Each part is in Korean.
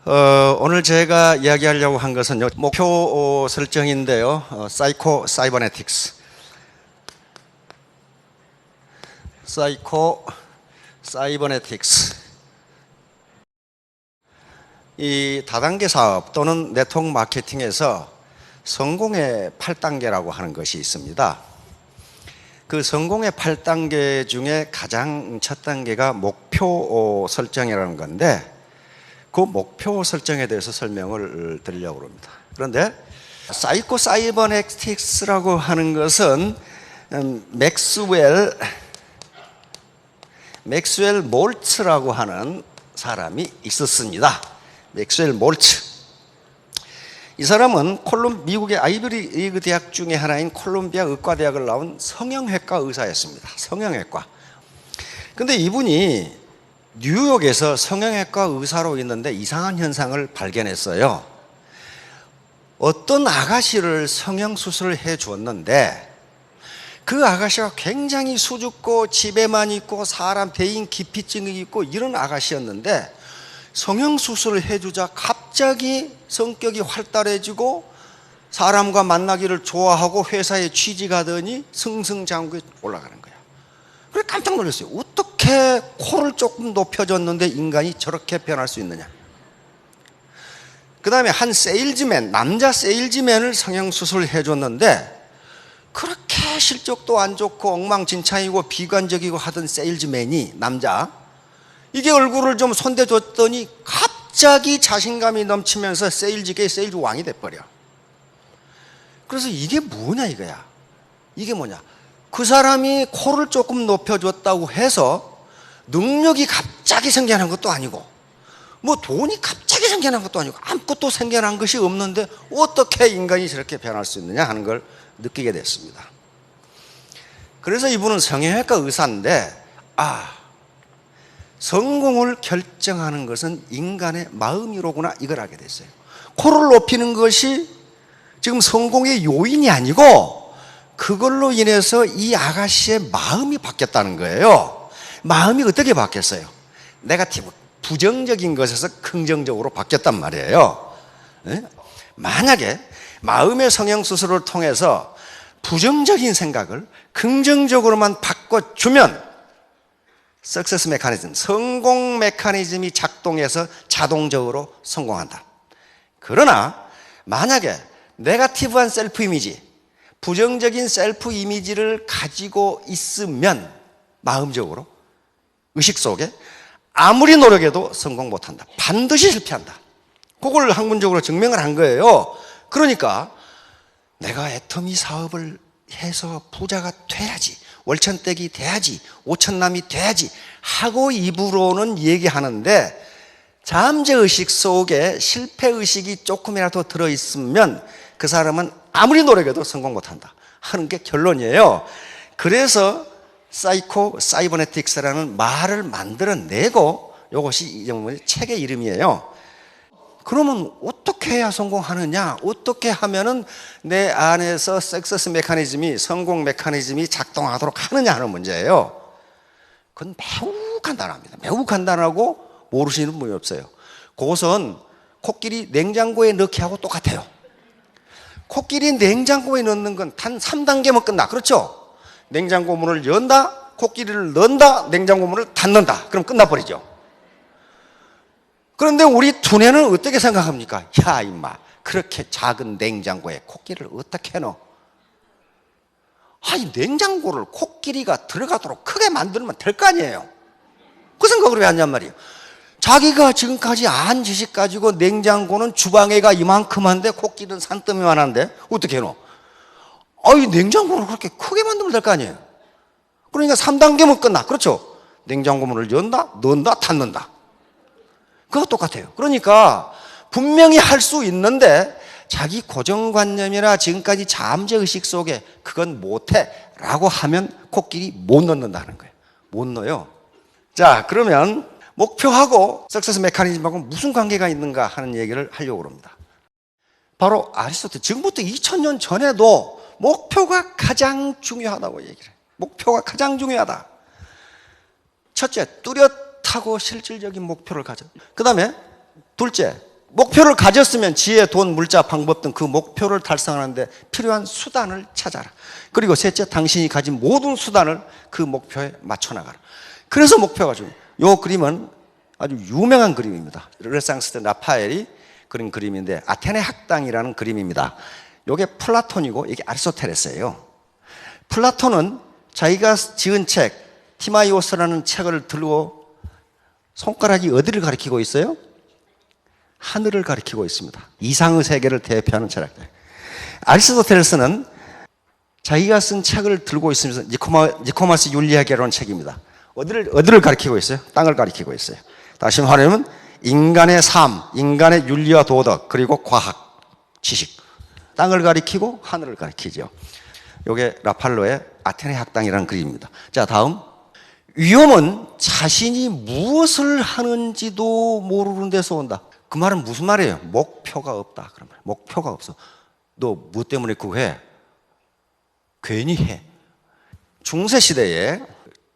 오늘 제가 이야기하려고 한 것은 목표 설정인데요. 사이코 사이버네틱스. 사이코 사이버네틱스. 이 다단계 사업 또는 네트워크 마케팅에서 성공의 8단계라고 하는 것이 있습니다. 그 성공의 8단계 중에 가장 첫 단계가 목표 설정이라는 건데, 그 목표 설정에 대해서 설명을 드리려고 합니다. 그런데 사이코 사이버네틱스라고 하는 것은 맥스웰 몰츠라고 하는 사람이 있었습니다. 맥스웰 몰츠. 이 사람은 미국의 아이비리그 대학 중에 하나인 콜롬비아 의과대학을 나온 성형외과 의사였습니다. 성형외과. 근데 이분이 뉴욕에서 성형외과 의사로 있는데 이상한 현상을 발견했어요. 어떤 아가씨를 성형수술을 해 주었는데 그 아가씨가 굉장히 수줍고 집에만 있고 사람 대인 기피증이 있고 이런 아가씨였는데 성형수술을 해주자 갑자기 성격이 활달해지고 사람과 만나기를 좋아하고 회사에 취직하더니 승승장구에 올라가는 거야. 그래 깜짝 놀랐어요. 어떻게 코를 조금 높여줬는데 인간이 저렇게 변할 수 있느냐. 그 다음에 한 세일즈맨, 남자 세일즈맨을 성형수술을 해줬는데 그렇게 실적도 안 좋고 엉망진창이고 비관적이고 하던 세일즈맨이 남자, 이게 얼굴을 좀 손대줬더니 갑자기 자신감이 넘치면서 세일즈계의 세일즈 왕이 돼버려. 그래서 이게 뭐냐 이거야. 이게 뭐냐. 그 사람이 코를 조금 높여줬다고 해서 능력이 갑자기 생겨난 것도 아니고 뭐 돈이 갑자기 생겨난 것도 아니고 아무것도 생겨난 것이 없는데 어떻게 인간이 저렇게 변할 수 있느냐 하는 걸 느끼게 됐습니다. 그래서 이분은 성형외과 의사인데 성공을 결정하는 것은 인간의 마음이로구나 이걸 알게 됐어요. 코를 높이는 것이 지금 성공의 요인이 아니고 그걸로 인해서 이 아가씨의 마음이 바뀌었다는 거예요. 마음이 어떻게 바뀌었어요? 네거티브, 부정적인 것에서 긍정적으로 바뀌었단 말이에요. 만약에 마음의 성형수술을 통해서 부정적인 생각을 긍정적으로만 바꿔주면 석세스 메커니즘, 성공 메커니즘이 작동해서 자동적으로 성공한다. 그러나 만약에 네거티브한 셀프 이미지, 부정적인 셀프 이미지를 가지고 있으면 마음적으로 의식 속에 아무리 노력해도 성공 못한다. 반드시 실패한다. 그걸 학문적으로 증명을 한 거예요. 그러니까 내가 애터미 사업을 해서 부자가 돼야지, 월천댁이 돼야지, 오천남이 돼야지 하고 입으로는 얘기하는데 잠재의식 속에 실패의식이 조금이라도 들어있으면 그 사람은 아무리 노력해도 성공 못한다 하는 게 결론이에요. 그래서 사이코 사이버네틱스라는 말을 만들어내고 이것이 이 책의 이름이에요. 그러면 어떻게 해야 성공하느냐? 어떻게 하면은 내 안에서 석세스 메커니즘이, 성공 메커니즘이 작동하도록 하느냐 하는 문제예요. 그건 매우 간단합니다. 매우 간단하고 모르시는 분이 없어요. 그것은 코끼리 냉장고에 넣기 하고 똑같아요. 코끼리 냉장고에 넣는 건 단 3단계면 끝나. 그렇죠? 냉장고 문을 연다, 코끼리를 넣는다, 냉장고 문을 닫는다. 그럼 끝나버리죠. 그런데 우리 두뇌는 어떻게 생각합니까? 야 임마, 그렇게 작은 냉장고에 코끼리를 어떻게 넣어? 이 냉장고를 코끼리가 들어가도록 크게 만들면 될 거 아니에요. 그 생각을 왜 하냔 말이에요. 자기가 지금까지 안 지식 가지고 냉장고는 주방에가 이만큼 한데 코끼리는 산더미만 한데 어떻게 해놓어? 이 냉장고를 그렇게 크게 만들면 될 거 아니에요. 그러니까 3단계면 끝나. 그렇죠? 냉장고 문을 연다, 넣는다, 닫는다. 그거 똑같아요. 그러니까 분명히 할 수 있는데 자기 고정관념이나 지금까지 잠재의식 속에 그건 못해 라고 하면 코끼리 못 넣는다는 거예요. 못 넣어요. 자, 그러면 목표하고 석세스 메커니즘하고 무슨 관계가 있는가 하는 얘기를 하려고 합니다. 바로 아리스토텔, 지금부터 2000년 전에도 목표가 가장 중요하다고 얘기를 해요. 목표가 가장 중요하다. 첫째, 뚜렷하고 실질적인 목표를 가져. 그 다음에 둘째, 목표를 가졌으면 지혜, 돈, 물자, 방법 등 그 목표를 달성하는데 필요한 수단을 찾아라. 그리고 셋째, 당신이 가진 모든 수단을 그 목표에 맞춰 나가라. 그래서 목표가 중요해요. 이 그림은 아주 유명한 그림입니다. 르네상스 때 라파엘이 그린 그림인데 아테네 학당이라는 그림입니다. 이게 플라톤이고 이게 아리스토텔레스예요. 플라톤은 자기가 지은 책 티마이오스라는 책을 들고 손가락이 어디를 가리키고 있어요? 하늘을 가리키고 있습니다. 이상의 세계를 대표하는 철학자예요. 아리스토텔레스는 자기가 쓴 책을 들고 있으면서 니코마스 윤리학이라는 책입니다. 어디를 가리키고 있어요? 땅을 가리키고 있어요. 다시 말하면 인간의 삶, 인간의 윤리와 도덕, 그리고 과학, 지식. 땅을 가리키고 하늘을 가리키죠. 이게 라팔로의 아테네 학당이라는 그림입니다. 자, 다음. 위험은 자신이 무엇을 하는지도 모르는 데서 온다. 그 말은 무슨 말이에요? 목표가 없다. 그런 말. 목표가 없어. 너 뭐 때문에 그거 해? 괜히 해. 중세시대에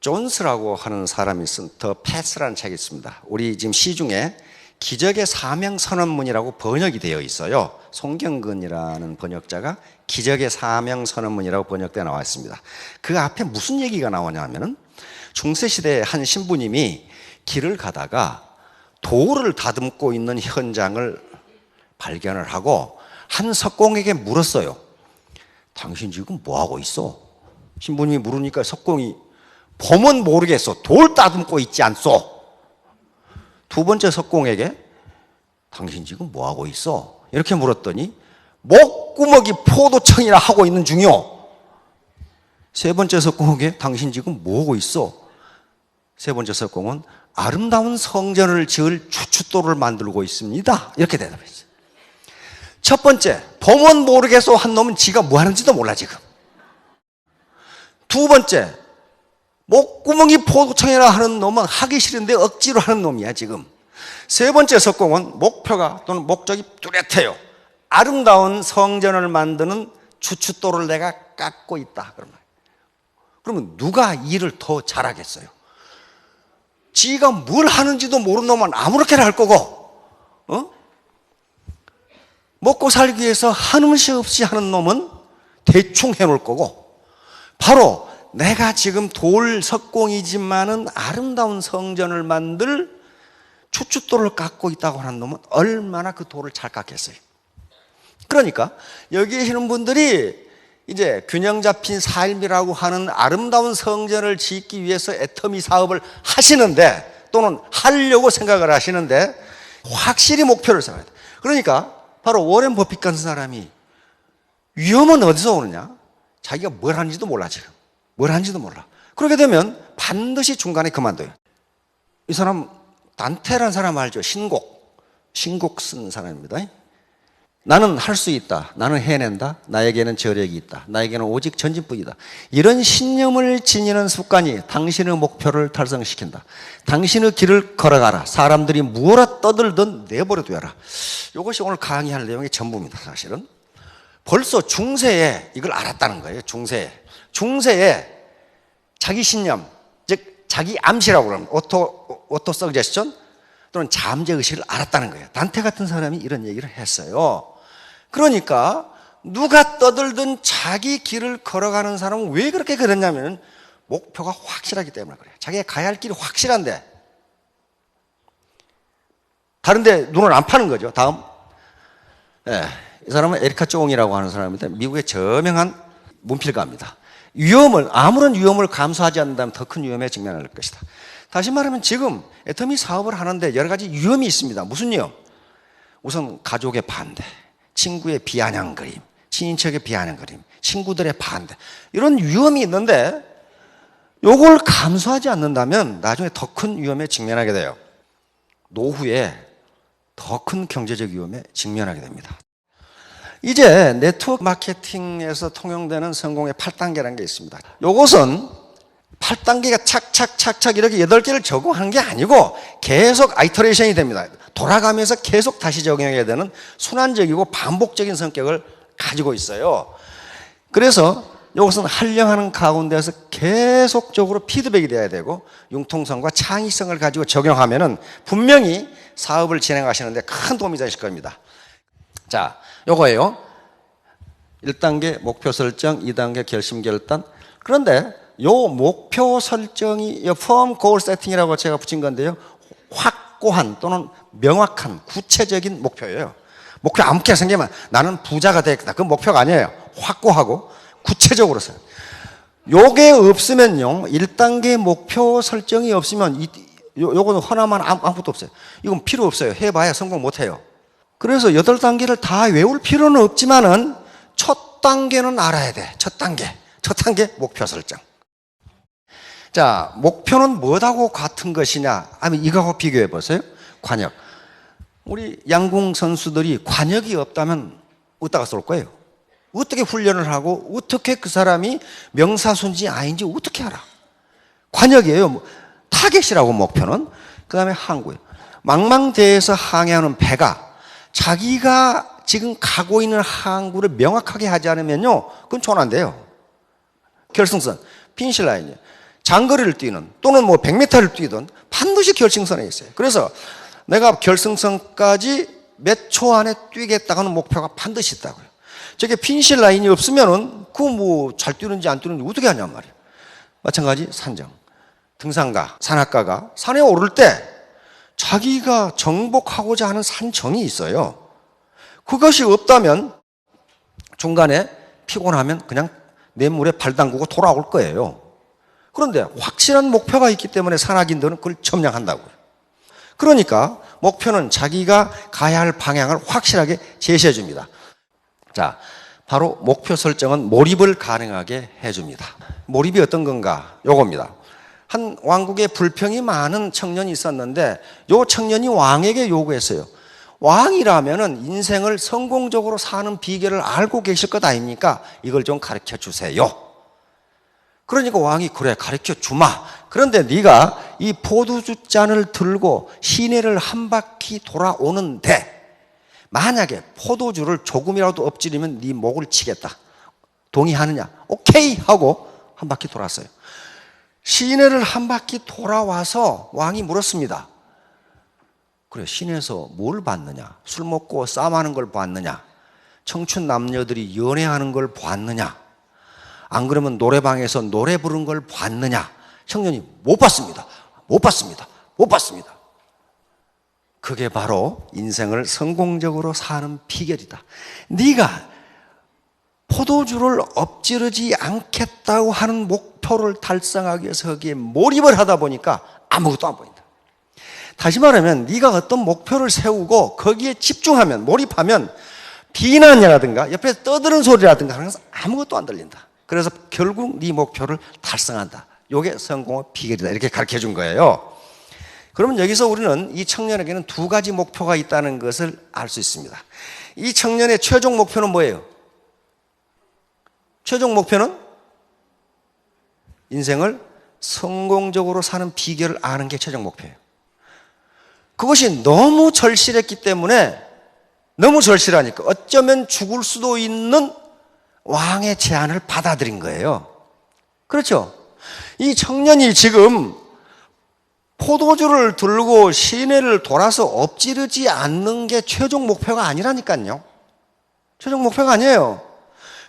존스라고 하는 사람이 쓴 더 패스라는 책이 있습니다. 우리 지금 시중에 기적의 사명선언문이라고 번역이 되어 있어요. 송경근이라는 번역자가 기적의 사명선언문이라고 번역되어 나와 있습니다. 그 앞에 무슨 얘기가 나오냐면은 중세시대의 한 신부님이 길을 가다가 돌을 다듬고 있는 현장을 발견을 하고 한 석공에게 물었어요. 당신 지금 뭐하고 있어? 신부님이 물으니까 석공이 보면 모르겠어. 돌 다듬고 있지 않소? 두 번째 석공에게 당신 지금 뭐하고 있어? 이렇게 물었더니 목구멍이 포도청이나 하고 있는 중이요. 세 번째 석공에게 당신 지금 뭐하고 있어? 세 번째 석공은 아름다운 성전을 지을 추춧돌을 만들고 있습니다. 이렇게 대답했어요. 첫 번째, 보면 모르겠소 한 놈은 지가 뭐 하는지도 몰라 지금. 두 번째, 목구멍이 포도청이라 하는 놈은 하기 싫은데 억지로 하는 놈이야 지금. 세 번째 석공은 목표가 또는 목적이 뚜렷해요. 아름다운 성전을 만드는 추춧돌을 내가 깎고 있다. 그러면 누가 일을 더 잘하겠어요? 지가 뭘 하는지도 모르는 놈은 아무렇게나 할 거고, 먹고 살기 위해서 한음식 없이 하는 놈은 대충 해놓을 거고, 바로 내가 지금 돌 석공이지만은 아름다운 성전을 만들 추춧돌을 깎고 있다고 하는 놈은 얼마나 그 돌을 잘 깎겠어요. 그러니까 여기 계시는 분들이 이제 균형 잡힌 삶이라고 하는 아름다운 성전을 짓기 위해서 애터미 사업을 하시는데, 또는 하려고 생각을 하시는데 확실히 목표를 세워야 돼. 그러니까 바로 워렌 버핏 같은 사람이 위험은 어디서 오느냐? 자기가 뭘 하는지도 몰라 지금. 뭘 하는지도 몰라. 그렇게 되면 반드시 중간에 그만둬요. 이 사람 단테라는 사람 알죠? 신곡 쓴 사람입니다. 나는 할 수 있다. 나는 해낸다. 나에게는 저력이 있다. 나에게는 오직 전진뿐이다. 이런 신념을 지니는 습관이 당신의 목표를 달성시킨다. 당신의 길을 걸어가라. 사람들이 무엇라 떠들든 내버려둬라. 이것이 오늘 강의할 내용의 전부입니다. 사실은 벌써 중세에 이걸 알았다는 거예요. 중세에 자기 신념, 즉 자기 암시라고 그러면 오토 서제스션 또는 잠재의식을 알았다는 거예요. 단테 같은 사람이 이런 얘기를 했어요. 그러니까 누가 떠들든 자기 길을 걸어가는 사람은 왜 그렇게 그랬냐면 목표가 확실하기 때문에 그래요. 자기가 가야 할 길이 확실한데 다른 데 눈을 안 파는 거죠. 다음. 이 사람은 에리카 쫑이라고 하는 사람인데 미국의 저명한 문필가입니다. 아무런 위험을 감수하지 않는다면 더 큰 위험에 직면할 것이다. 다시 말하면 지금 애터미 사업을 하는데 여러 가지 위험이 있습니다. 무슨 위험? 우선 가족의 반대, 친구의 비아냥 그림, 친인척의 비아냥 그림, 친구들의 반대, 이런 위험이 있는데 이걸 감수하지 않는다면 나중에 더 큰 위험에 직면하게 돼요. 노후에 더 큰 경제적 위험에 직면하게 됩니다. 이제 네트워크 마케팅에서 통용되는 성공의 8단계라는 게 있습니다. 이것은 8단계가 착착착착 이렇게 8개를 적용하는 게 아니고 계속 아이터레이션이 됩니다. 돌아가면서 계속 다시 적용해야 되는 순환적이고 반복적인 성격을 가지고 있어요. 그래서 이것은 활용하는 가운데서 계속적으로 피드백이 돼야 되고 융통성과 창의성을 가지고 적용하면은 분명히 사업을 진행하시는데 큰 도움이 되실 겁니다. 자, 요거예요. 1단계 목표 설정, 2단계 결심 결단. 그런데 요 목표 설정이 firm goal setting이라고 제가 붙인 건데요. 확고한 또는 명확한 구체적인 목표예요. 목표 아무렇게나 생기면 나는 부자가 되겠다. 그건 목표가 아니에요. 확고하고 구체적으로 써요. 요게 없으면요, 1단계 목표 설정이 없으면 요거는 허나만 아무것도 없어요. 이건 필요 없어요. 해봐야 성공 못해요. 그래서 8단계를 다 외울 필요는 없지만은 첫 단계는 알아야 돼. 첫 단계 목표 설정. 자, 목표는 뭐하고 같은 것이냐 하면 이거하고 비교해 보세요. 관역. 우리 양궁 선수들이 관역이 없다면 어디다가 쏠 거예요? 어떻게 훈련을 하고 어떻게 그 사람이 명사수인지 아닌지 어떻게 알아? 관역이에요. 타겟이라고 목표는. 그 다음에 항구예요. 망망대해에서 항해하는 배가 자기가 지금 가고 있는 항구를 명확하게 하지 않으면요, 그건 전 안 돼요. 결승선, 피니시 라인이에요. 장거리를 뛰는 또는 뭐 100m를 뛰든 반드시 결승선에 있어요. 그래서 내가 결승선까지 몇 초 안에 뛰겠다고 하는 목표가 반드시 있다고요. 저게 피니시 라인이 없으면은 그 뭐 잘 뛰는지 안 뛰는지 어떻게 하냔 말이에요. 마찬가지 산정. 등산가, 산악가가 산에 오를 때 자기가 정복하고자 하는 산정이 있어요. 그것이 없다면 중간에 피곤하면 그냥 냇물에 발 담그고 돌아올 거예요. 그런데 확실한 목표가 있기 때문에 산악인들은 그걸 점령한다고요. 그러니까 목표는 자기가 가야 할 방향을 확실하게 제시해 줍니다. 자, 바로 목표 설정은 몰입을 가능하게 해줍니다. 몰입이 어떤 건가? 요겁니다. 한 왕국에 불평이 많은 청년이 있었는데 요 청년이 왕에게 요구했어요. 왕이라면은 인생을 성공적으로 사는 비결을 알고 계실 것 아닙니까? 이걸 좀 가르쳐 주세요. 그러니까 왕이 그래 가르쳐 주마. 그런데 네가 이 포도주 잔을 들고 시내를 한 바퀴 돌아오는데 만약에 포도주를 조금이라도 엎지르면 네 목을 치겠다. 동의하느냐? 오케이 하고 한 바퀴 돌았어요. 시내를 한 바퀴 돌아와서 왕이 물었습니다. 그래, 시내에서 뭘 봤느냐? 술 먹고 싸움하는 걸 봤느냐? 청춘 남녀들이 연애하는 걸 봤느냐? 안 그러면 노래방에서 노래 부른 걸 봤느냐? 청년이 못 봤습니다. 못 봤습니다. 못 봤습니다. 그게 바로 인생을 성공적으로 사는 비결이다. 네가 포도주를 엎지르지 않겠다고 하는 목표를 달성하기 위해서 거기에 몰입을 하다 보니까 아무것도 안 보인다. 다시 말하면 네가 어떤 목표를 세우고 거기에 집중하면, 몰입하면 비난이라든가 옆에서 떠드는 소리라든가 하는 것은 아무것도 안 들린다. 그래서 결국 네 목표를 달성한다. 이게 성공의 비결이다. 이렇게 가르쳐 준 거예요. 그러면 여기서 우리는 이 청년에게는 두 가지 목표가 있다는 것을 알 수 있습니다. 이 청년의 최종 목표는 뭐예요? 최종 목표는 인생을 성공적으로 사는 비결을 아는 게 최종 목표예요. 그것이 너무 절실했기 때문에, 너무 절실하니까 어쩌면 죽을 수도 있는 왕의 제안을 받아들인 거예요. 그렇죠? 이 청년이 지금 포도주를 들고 시내를 돌아서 엎지르지 않는 게 최종 목표가 아니라니까요. 최종 목표가 아니에요.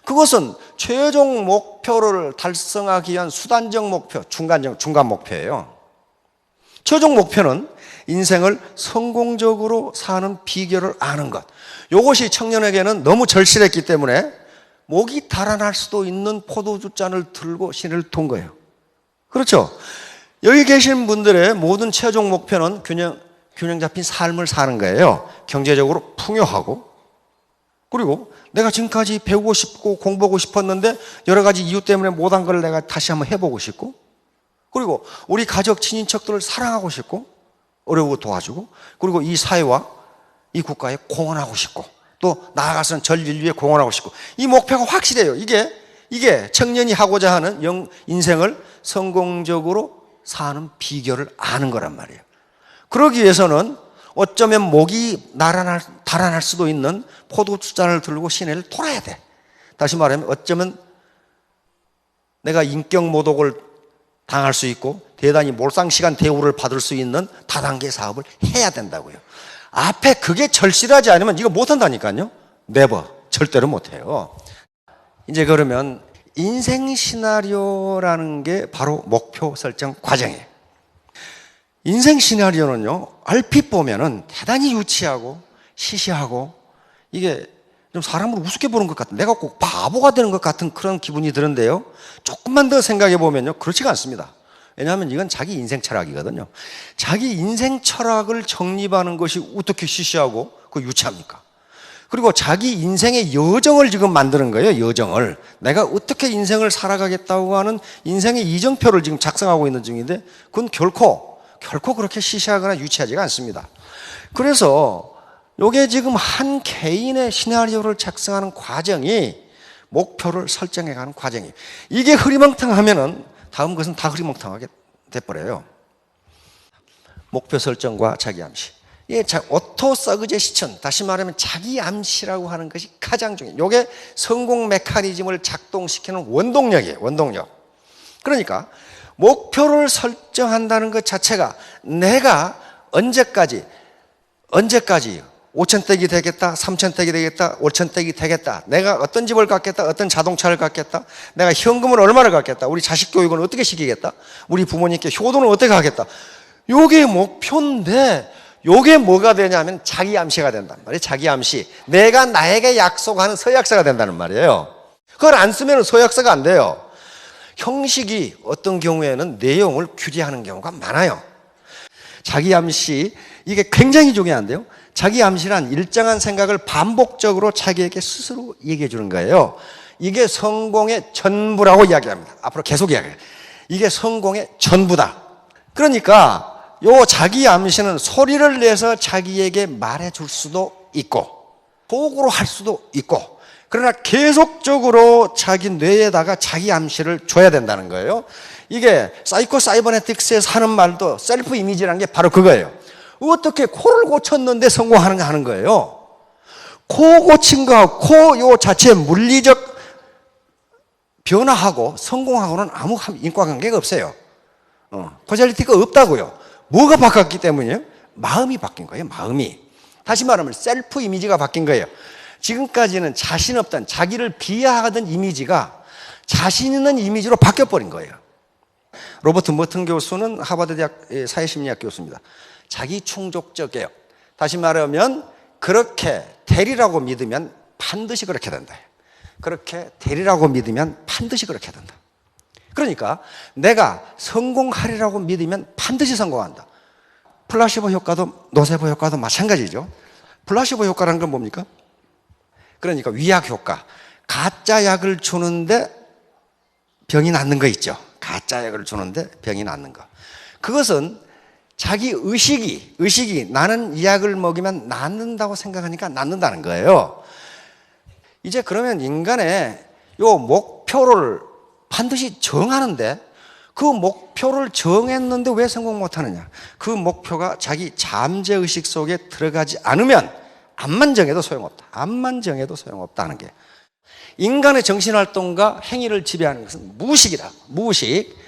그것은 최종 목표를 달성하기 위한 수단적 목표, 중간 목표예요. 최종 목표는 인생을 성공적으로 사는 비결을 아는 것. 이것이 청년에게는 너무 절실했기 때문에 목이 달아날 수도 있는 포도주 잔을 들고 시내를 돈 거예요. 그렇죠? 여기 계신 분들의 모든 최종 목표는 균형 잡힌 삶을 사는 거예요. 경제적으로 풍요하고, 그리고 내가 지금까지 배우고 싶고 공부하고 싶었는데 여러 가지 이유 때문에 못한 걸 내가 다시 한번 해보고 싶고, 그리고 우리 가족, 친인척들을 사랑하고 싶고, 어려우고 도와주고, 그리고 이 사회와 이 국가에 공헌하고 싶고, 또 나아가서는 전 인류에 공헌하고 싶고, 이 목표가 확실해요. 이게 청년이 하고자 하는 인생을 성공적으로 사는 비결을 아는 거란 말이에요. 그러기 위해서는 어쩌면 목이 달아날 수도 있는 포도주 잔을 들고 시내를 돌아야 돼. 다시 말하면 어쩌면 내가 인격 모독을 당할 수 있고 대단히 몰상시간 대우를 받을 수 있는 다단계 사업을 해야 된다고요. 앞에 그게 절실하지 않으면 이거 못한다니까요. 네버, 절대로 못해요. 이제 그러면 인생 시나리오라는 게 바로 목표 설정 과정이에요. 인생 시나리오는요, 얼핏 보면은 대단히 유치하고 시시하고 이게 좀 사람을 우습게 보는 것 같은, 내가 꼭 바보가 되는 것 같은 그런 기분이 드는데요. 조금만 더 생각해 보면요, 그렇지가 않습니다. 왜냐하면 이건 자기 인생 철학이거든요. 자기 인생 철학을 정립하는 것이 어떻게 시시하고 그 유치합니까? 그리고 자기 인생의 여정을 지금 만드는 거예요. 여정을. 내가 어떻게 인생을 살아가겠다고 하는 인생의 이정표를 지금 작성하고 있는 중인데 그건 결코 그렇게 시시하거나 유치하지가 않습니다. 그래서 이게 지금 한 개인의 시나리오를 작성하는 과정이 목표를 설정해가는 과정이에요. 이게 흐리멍텅하면은 다음 것은 다 흐리멍텅하게 돼버려요. 목표 설정과 자기 암시. 예, 오토 서그제스천, 다시 말하면 자기 암시라고 하는 것이 가장 중요해요. 이게 성공 메커니즘을 작동시키는 원동력이에요. 원동력. 그러니까 목표를 설정한다는 것 자체가 내가 언제까지 5,000댁이 되겠다, 3,000댁이 되겠다, 5,000댁이 되겠다, 내가 어떤 집을 갖겠다, 어떤 자동차를 갖겠다, 내가 현금을 얼마를 갖겠다, 우리 자식 교육은 어떻게 시키겠다, 우리 부모님께 효도는 어떻게 하겠다, 요게 목표인데 요게 뭐가 되냐면 자기 암시가 된단 말이에요. 자기 암시. 내가 나에게 약속하는 서약서가 된다는 말이에요. 그걸 안 쓰면 서약서가 안 돼요. 형식이 어떤 경우에는 내용을 규제하는 경우가 많아요. 자기 암시, 이게 굉장히 중요한데요. 자기 암시란 일정한 생각을 반복적으로 자기에게 스스로 얘기해 주는 거예요. 이게 성공의 전부라고 이야기합니다. 앞으로 계속 이야기해요. 이게 성공의 전부다. 그러니까 요 자기 암시는 소리를 내서 자기에게 말해 줄 수도 있고 속으로 할 수도 있고, 그러나 계속적으로 자기 뇌에다가 자기 암시를 줘야 된다는 거예요. 이게 사이코 사이버네틱스에서 하는 말도 셀프 이미지라는 게 바로 그거예요. 어떻게 코를 고쳤는데 성공하는 거예요. 코 고친 거하고 코 요 자체의 물리적 변화하고 성공하고는 아무 인과관계가 없어요. 코잘리티가 없다고요. 뭐가 바뀌었기 때문이에요? 마음이 바뀐 거예요. 마음이. 다시 말하면 셀프 이미지가 바뀐 거예요. 지금까지는 자신 없던, 자기를 비하하던 이미지가 자신 있는 이미지로 바뀌어버린 거예요. 로버트 머튼 교수는 하버드 대학 사회심리학 교수입니다. 자기 충족적이에요. 다시 말하면 그렇게 되리라고 믿으면 반드시 그렇게 된다. 그렇게 되리라고 믿으면 반드시 그렇게 된다. 그러니까 내가 성공하리라고 믿으면 반드시 성공한다. 플라시보 효과도 노세보 효과도 마찬가지죠. 플라시보 효과라는 건 뭡니까? 그러니까 위약 효과. 가짜 약을 주는데 병이 낫는 거 있죠. 가짜 약을 주는데 병이 낫는 거. 그것은 자기 의식이 나는 이 약을 먹이면 낫는다고 생각하니까 낫는다는 거예요. 이제 그러면 인간의 요 목표를 반드시 정하는데 그 목표를 정했는데 왜 성공 못하느냐? 그 목표가 자기 잠재의식 속에 들어가지 않으면 암만 정해도 소용없다. 암만 정해도 소용없다는 게, 인간의 정신활동과 행위를 지배하는 것은 무의식이다. 무의식.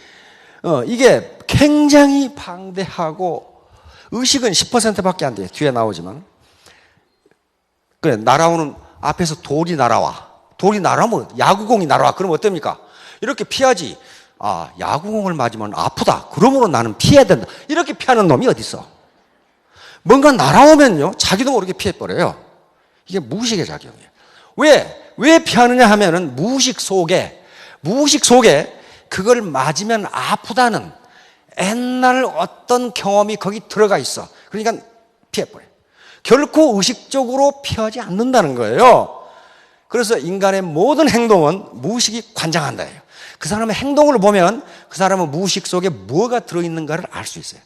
이게 굉장히 방대하고 의식은 10%밖에 안 돼요. 뒤에 나오지만. 그래, 날아오는 앞에서 돌이 날아와. 돌이 날아오면 야구공이 날아와. 그럼 어떻습니까? 이렇게 피하지. 아, 야구공을 맞으면 아프다. 그러므로 나는 피해야 된다. 이렇게 피하는 놈이 어디 있어? 뭔가 날아오면요, 자기도 모르게 피해버려요. 이게 무의식의 작용이에요. 왜 피하느냐 하면은 무의식 속에 그걸 맞으면 아프다는 옛날 어떤 경험이 거기 들어가 있어. 그러니까 피해버려요. 결코 의식적으로 피하지 않는다는 거예요. 그래서 인간의 모든 행동은 무의식이 관장한다예요. 그 사람의 행동을 보면 그 사람은 무의식 속에 뭐가 들어있는가를 알 수 있어요.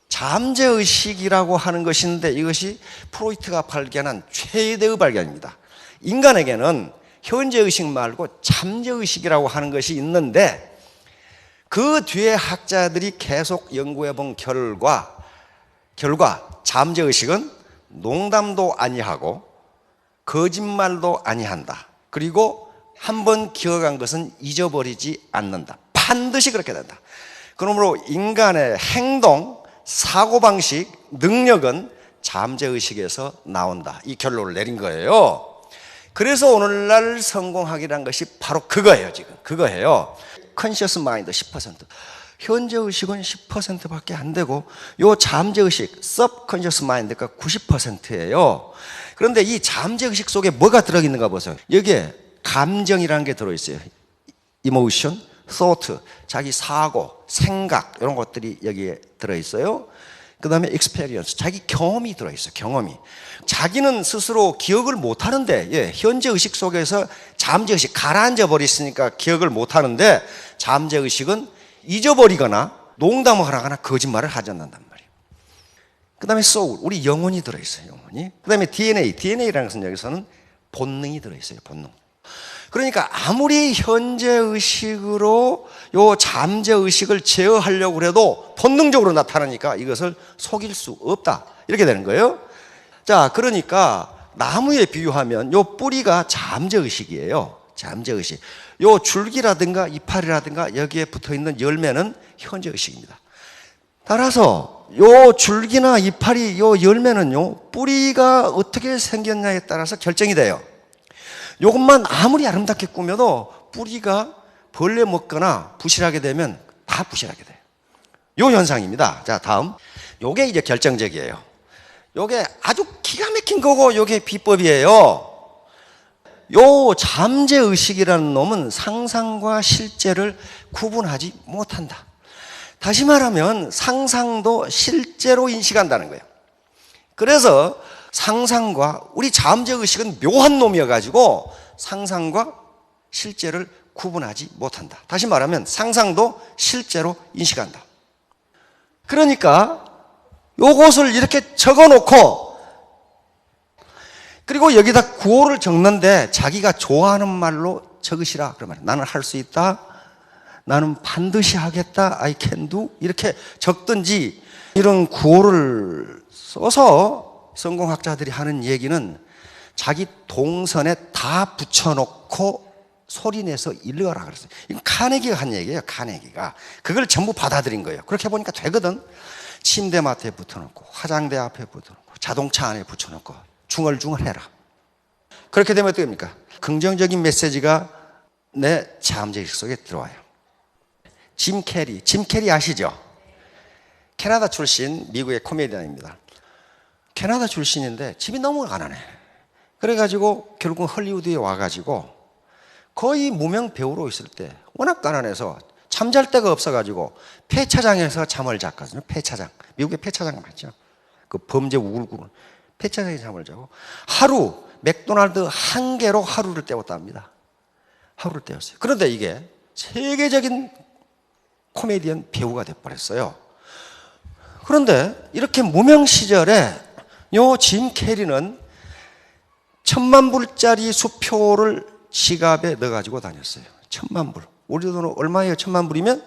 잠재의식이라고 하는 것인데 이것이 프로이트가 발견한 최대의 발견입니다. 인간에게는 현재의식 말고 잠재의식이라고 하는 것이 있는데 그 뒤에 학자들이 계속 연구해 본 결과 잠재의식은 농담도 아니하고 거짓말도 아니한다. 그리고 한번 기억한 것은 잊어버리지 않는다. 반드시 그렇게 된다. 그러므로 인간의 행동, 사고방식, 능력은 잠재의식에서 나온다. 이 결론을 내린 거예요. 그래서 오늘날 성공학이라는 것이 바로 그거예요. 지금 그거예요. 컨셔스 마인드 10%, 현재의식은 10%밖에 안 되고 요 잠재의식, subconscious mind가 90%예요. 그런데 이 잠재의식 속에 뭐가 들어있는가 보세요. 여기에 감정이라는 게 들어있어요. emotion, thought, 자기 사고, 생각 이런 것들이 여기에 들어있어요. 그 다음에 experience, 자기 경험이 들어있어요. 경험이. 자기는 스스로 기억을 못하는데 현재의식 속에서 잠재의식 가라앉아 버렸으니까 기억을 못하는데 잠재의식은 잊어버리거나 농담을 하거나 거짓말을 하지 않는단 말이에요. 그 다음에 soul, 우리 영혼이 들어있어요. 영혼이. 그 다음에 DNA라는 것은 여기서는 본능이 들어있어요. 본능. 그러니까 아무리 현재의식으로 요 잠재의식을 제어하려고 해도 본능적으로 나타나니까 이것을 속일 수 없다. 이렇게 되는 거예요. 자, 그러니까 나무에 비유하면 요 뿌리가 잠재의식이에요. 잠재의식. 요 줄기라든가 이파리라든가 여기에 붙어있는 열매는 현재의식입니다. 따라서 요 줄기나 이파리, 요 열매는요, 뿌리가 어떻게 생겼냐에 따라서 결정이 돼요. 요것만 아무리 아름답게 꾸며도 뿌리가 벌레 먹거나 부실하게 되면 다 부실하게 돼요. 요 현상입니다. 자, 다음. 요게 이제 결정적이에요. 요게 아주 기가 막힌 거고 요게 비법이에요. 요 잠재의식이라는 놈은 상상과 실제를 구분하지 못한다. 다시 말하면 상상도 실제로 인식한다는 거예요. 그래서 상상과 우리 잠재의식은 묘한 놈이어가지고 상상과 실제를 구분하지 못한다. 다시 말하면 상상도 실제로 인식한다. 그러니까 요것을 이렇게 적어놓고 그리고 여기다 구호를 적는데 자기가 좋아하는 말로 적으시라. 그러면 나는 할 수 있다. 나는 반드시 하겠다. I can do. 이렇게 적든지 이런 구호를 써서 성공학자들이 하는 얘기는 자기 동선에 다 붙여놓고 소리내서 읽어라 그랬어요. 이건 카네기가 한 얘기예요. 카네기가. 그걸 전부 받아들인 거예요. 그렇게 보니까 되거든. 침대맡에 붙여놓고 화장대 앞에 붙여놓고 자동차 안에 붙여놓고 중얼중얼 해라. 그렇게 되면 어떻게 됩니까? 긍정적인 메시지가 내 잠재의식 속에 들어와요. 짐 캐리 아시죠? 캐나다 출신 미국의 코미디언입니다. 캐나다 출신인데 집이 너무 가난해. 그래가지고 결국 헐리우드에 와가지고 거의 무명 배우로 있을 때 워낙 가난해서 잠잘 데가 없어가지고 폐차장에서 잠을 잤거든요. 폐차장. 미국의 폐차장 맞죠? 그 범죄 우글우글. 폐차장에서 잠을 자고 하루 맥도날드 한 개로 하루를 때웠답니다. 하루를 때웠어요. 그런데 이게 세계적인 코미디언 배우가 돼버렸어요. 그런데 이렇게 무명 시절에 요 짐 캐리는 10,000불짜리 수표를 지갑에 넣어가지고 다녔어요. 10,000불. 우리 돈은 얼마예요? 10,000불이면?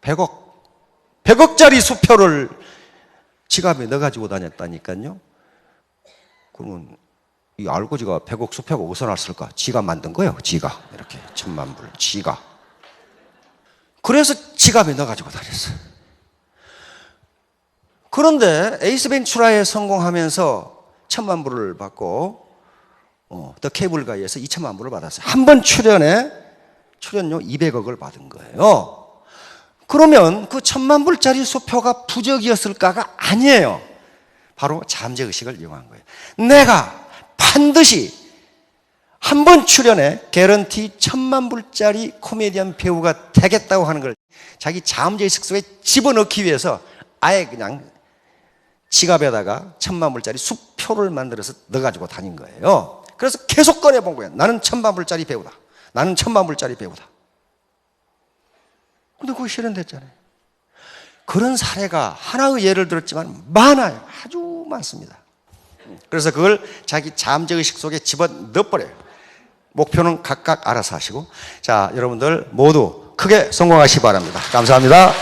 100억. 100억짜리 수표를 지갑에 넣어가지고 다녔다니까요. 그러면 이 알고 지가 100억 수표가 어디서 났을까? 지가 만든 거예요. 지가. 이렇게 10,000불. 지가. 그래서 지갑에 넣어가지고 다녔어요. 그런데 에이스 벤츄라에 성공하면서 1,000,000불을 받고 더 케이블 가이에서 2,000,000불을 받았어요. 한 번 출연료 200억을 받은 거예요. 그러면 그 1,000,000불짜리 수표가 부적이었을까가 아니에요. 바로 잠재의식을 이용한 거예요. 내가 반드시 한 번 출연에 개런티 1,000,000불짜리 코미디언 배우가 되겠다고 하는 걸 자기 잠재의식 속에 집어넣기 위해서 아예 그냥 지갑에다가 1,000,000불짜리 수표를 만들어서 넣어가지고 다닌 거예요. 그래서 계속 꺼내본 거예요. 나는 1,000,000불짜리 배우다. 나는 1,000,000불짜리 배우다. 근데 그거 실현됐잖아요. 그런 사례가 하나의 예를 들었지만 많아요. 아주 많습니다. 그래서 그걸 자기 잠재의식 속에 집어넣어버려요. 목표는 각각 알아서 하시고. 자, 여러분들 모두 크게 성공하시기 바랍니다. 감사합니다.